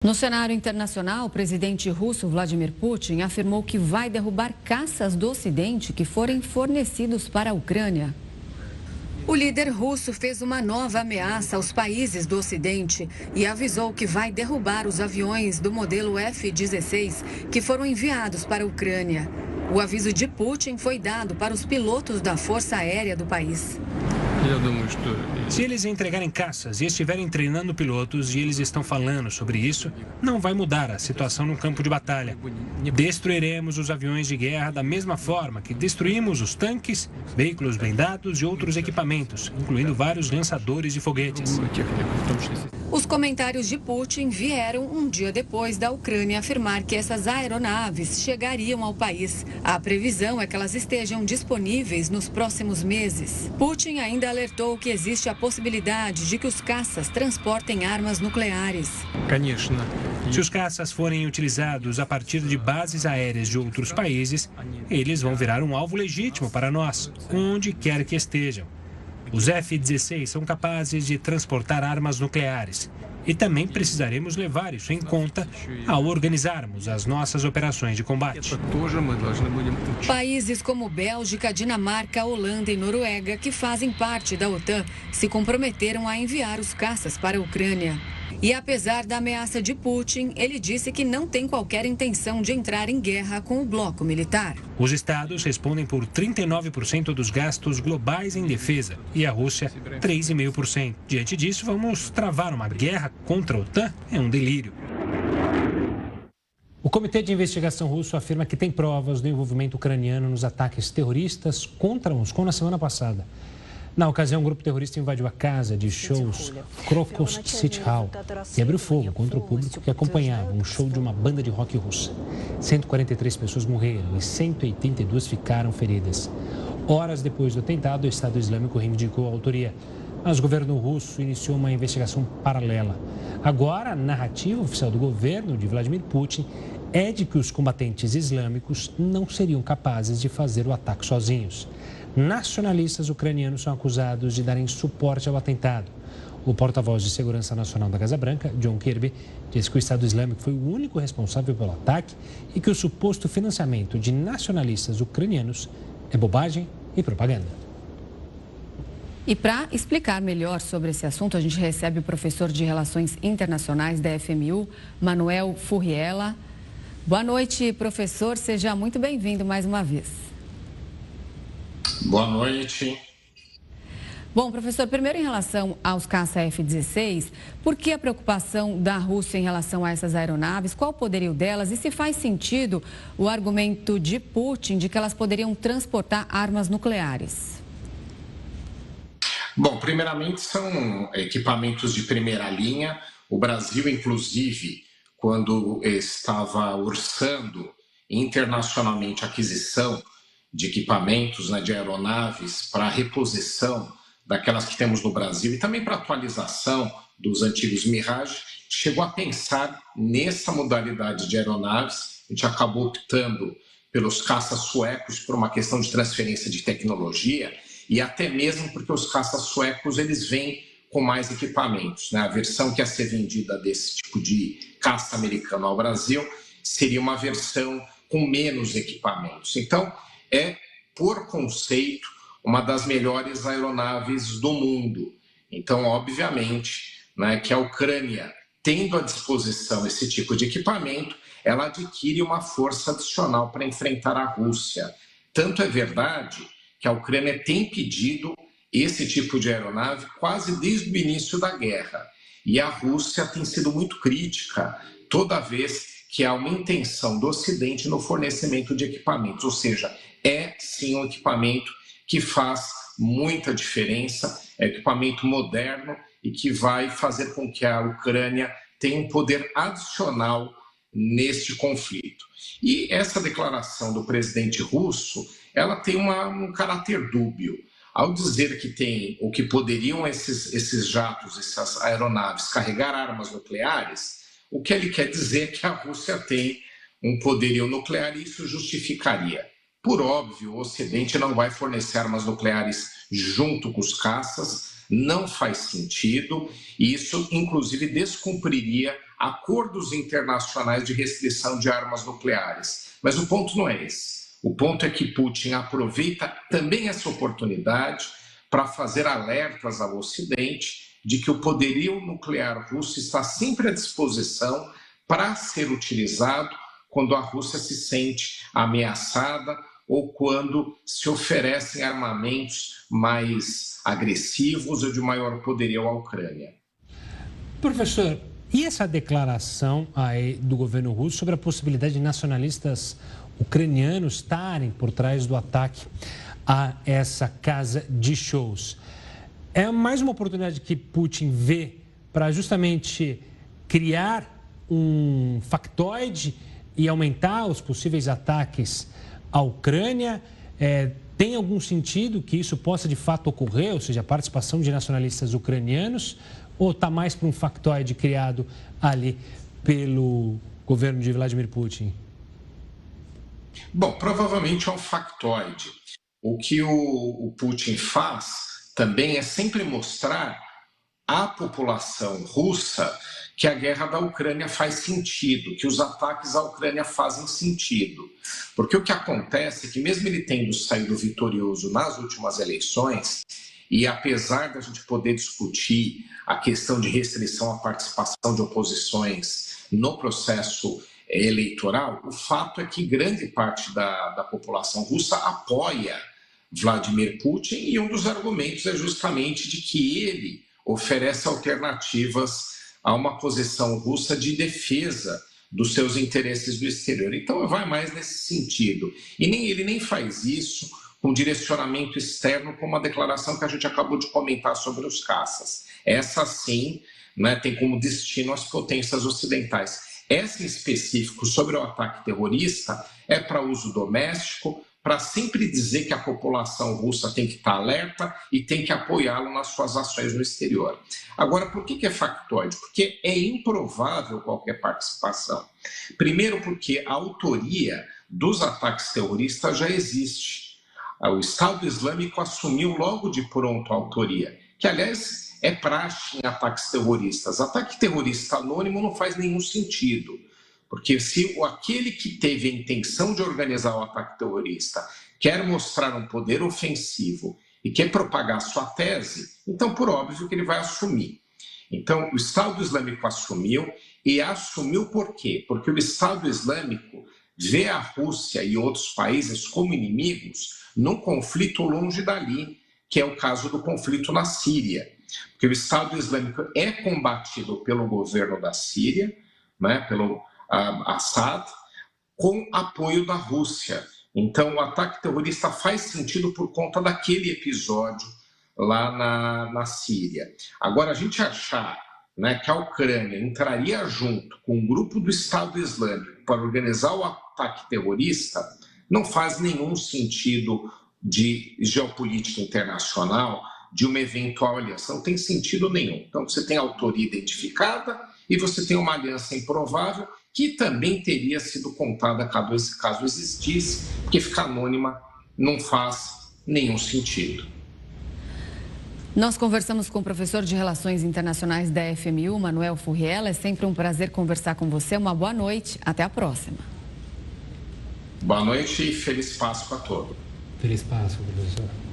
No cenário internacional, o presidente russo Vladimir Putin afirmou que vai derrubar caças do Ocidente que forem fornecidos para a Ucrânia. O líder russo fez uma nova ameaça aos países do Ocidente e avisou que vai derrubar os aviões do modelo F-16 que foram enviados para a Ucrânia. O aviso de Putin foi dado para os pilotos da Força Aérea do país. Se eles entregarem caças e estiverem treinando pilotos e eles estão falando sobre isso, não vai mudar a situação no campo de batalha. Destruiremos os aviões de guerra da mesma forma que destruímos os tanques, veículos blindados e outros equipamentos, incluindo vários lançadores de foguetes. Os comentários de Putin vieram um dia depois da Ucrânia afirmar que essas aeronaves chegariam ao país. A previsão é que elas estejam disponíveis nos próximos meses. Putin ainda alertou que existe a possibilidade de que os caças transportem armas nucleares. Se os caças forem utilizados a partir de bases aéreas de outros países, eles vão virar um alvo legítimo para nós, onde quer que estejam. Os F-16 são capazes de transportar armas nucleares e também precisaremos levar isso em conta ao organizarmos as nossas operações de combate. Países como Bélgica, Dinamarca, Holanda e Noruega, que fazem parte da OTAN, se comprometeram a enviar os caças para a Ucrânia. E apesar da ameaça de Putin, ele disse que não tem qualquer intenção de entrar em guerra com o bloco militar. Os estados respondem por 39% dos gastos globais em defesa e a Rússia 3,5%. Diante disso, vamos travar uma guerra contra a OTAN? É um delírio. O Comitê de Investigação Russo afirma que tem provas do envolvimento ucraniano nos ataques terroristas contra Moscou na semana passada. Na ocasião, um grupo terrorista invadiu a casa de shows Crocus City Hall e abriu fogo contra o público que acompanhava um show de uma banda de rock russa. 143 pessoas morreram e 182 ficaram feridas. Horas depois do atentado, o Estado Islâmico reivindicou a autoria, mas o governo russo iniciou uma investigação paralela. Agora, a narrativa oficial do governo de Vladimir Putin é de que os combatentes islâmicos não seriam capazes de fazer o ataque sozinhos. Nacionalistas ucranianos são acusados de darem suporte ao atentado. O porta-voz de Segurança Nacional da Casa Branca, John Kirby, disse que o Estado Islâmico foi o único responsável pelo ataque e que o suposto financiamento de nacionalistas ucranianos é bobagem e propaganda. E para explicar melhor sobre esse assunto, a gente recebe o professor de Relações Internacionais da FMU, Manuel Furriela. Boa noite, professor. Seja muito bem-vindo mais uma vez. Boa noite. Bom, professor, primeiro em relação aos caça F-16, por que a preocupação da Rússia em relação a essas aeronaves? Qual o poderio delas? E se faz sentido o argumento de Putin de que elas poderiam transportar armas nucleares? Bom, primeiramente são equipamentos de primeira linha. O Brasil, inclusive, quando estava orçando internacionalmente a aquisição de equipamentos, de aeronaves para reposição daquelas que temos no Brasil e também para atualização dos antigos Mirage, chegou a pensar nessa modalidade de aeronaves. A gente acabou optando pelos caças suecos por uma questão de transferência de tecnologia e até mesmo porque os caças suecos eles vêm com mais equipamentos. A versão que ia ser vendida desse tipo de caça americano ao Brasil seria uma versão com menos equipamentos. Então, é, por conceito, uma das melhores aeronaves do mundo. Então, obviamente, que a Ucrânia, tendo à disposição esse tipo de equipamento, ela adquire uma força adicional para enfrentar a Rússia. Tanto é verdade que a Ucrânia tem pedido esse tipo de aeronave quase desde o início da guerra. E a Rússia tem sido muito crítica toda vez que há uma intenção do Ocidente no fornecimento de equipamentos, ou seja, é sim um equipamento que faz muita diferença, é um equipamento moderno e que vai fazer com que a Ucrânia tenha um poder adicional neste conflito. E essa declaração do presidente russo, ela tem um caráter dúbio. Ao dizer que tem, ou que poderiam esses jatos, essas aeronaves carregar armas nucleares, o que ele quer dizer é que a Rússia tem um poderio nuclear e isso justificaria. Por óbvio, o Ocidente não vai fornecer armas nucleares junto com os caças, não faz sentido, e isso, inclusive, descumpriria acordos internacionais de restrição de armas nucleares. Mas o ponto não é esse. O ponto é que Putin aproveita também essa oportunidade para fazer alertas ao Ocidente de que o poderio nuclear russo está sempre à disposição para ser utilizado quando a Rússia se sente ameaçada ou quando se oferecem armamentos mais agressivos ou de maior poderio à Ucrânia. Professor, e essa declaração aí do governo russo sobre a possibilidade de nacionalistas ucranianos estarem por trás do ataque a essa casa de shows? É mais uma oportunidade que Putin vê para justamente criar um factoide e aumentar os possíveis ataques à Ucrânia? Tem algum sentido que isso possa de fato ocorrer, ou seja, a participação de nacionalistas ucranianos, ou está mais para um factoide criado ali pelo governo de Vladimir Putin? Bom, provavelmente é um factoide. O que o Putin faz também é sempre mostrar à população russa que a guerra da Ucrânia faz sentido, que os ataques à Ucrânia fazem sentido. Porque o que acontece é que mesmo ele tendo saído vitorioso nas últimas eleições, e apesar da gente poder discutir a questão de restrição à participação de oposições no processo eleitoral, o fato é que grande parte da população russa apoia Vladimir Putin, e um dos argumentos é justamente de que ele oferece alternativas a uma posição russa de defesa dos seus interesses do exterior. Então, vai mais nesse sentido. E ele nem faz isso com direcionamento externo, como a declaração que a gente acabou de comentar sobre os caças. Essa, sim, né, tem como destino as potências ocidentais. Essa, em específico, sobre o ataque terrorista, é para uso doméstico, para sempre dizer que a população russa tem que estar alerta e tem que apoiá-lo nas suas ações no exterior. Agora, por que é factoide? Porque é improvável qualquer participação. Primeiro porque a autoria dos ataques terroristas já existe. O Estado Islâmico assumiu logo de pronto a autoria, que, aliás, é praxe em ataques terroristas. Ataque terrorista anônimo não faz nenhum sentido. Porque se aquele que teve a intenção de organizar o ataque terrorista quer mostrar um poder ofensivo e quer propagar sua tese, então, por óbvio, que ele vai assumir. Então, o Estado Islâmico assumiu, e assumiu por quê? Porque o Estado Islâmico vê a Rússia e outros países como inimigos num conflito longe dali, que é o caso do conflito na Síria. Porque o Estado Islâmico é combatido pelo governo da Síria, né, pelo Assad, com apoio da Rússia. Então, o ataque terrorista faz sentido por conta daquele episódio lá na Síria. Agora, a gente achar, né, que a Ucrânia entraria junto com um grupo do Estado Islâmico para organizar o ataque terrorista não faz nenhum sentido de geopolítica internacional, de uma eventual aliança. Não tem sentido nenhum. Então, você tem a autoria identificada e você tem uma aliança improvável, que também teria sido contada caso esse caso existisse, porque ficar anônima não faz nenhum sentido. Nós conversamos com o professor de Relações Internacionais da FMU, Manuel Furriela. É sempre um prazer conversar com você. Uma boa noite. Até a próxima. Boa noite e feliz Páscoa a todos. Feliz Páscoa, professor.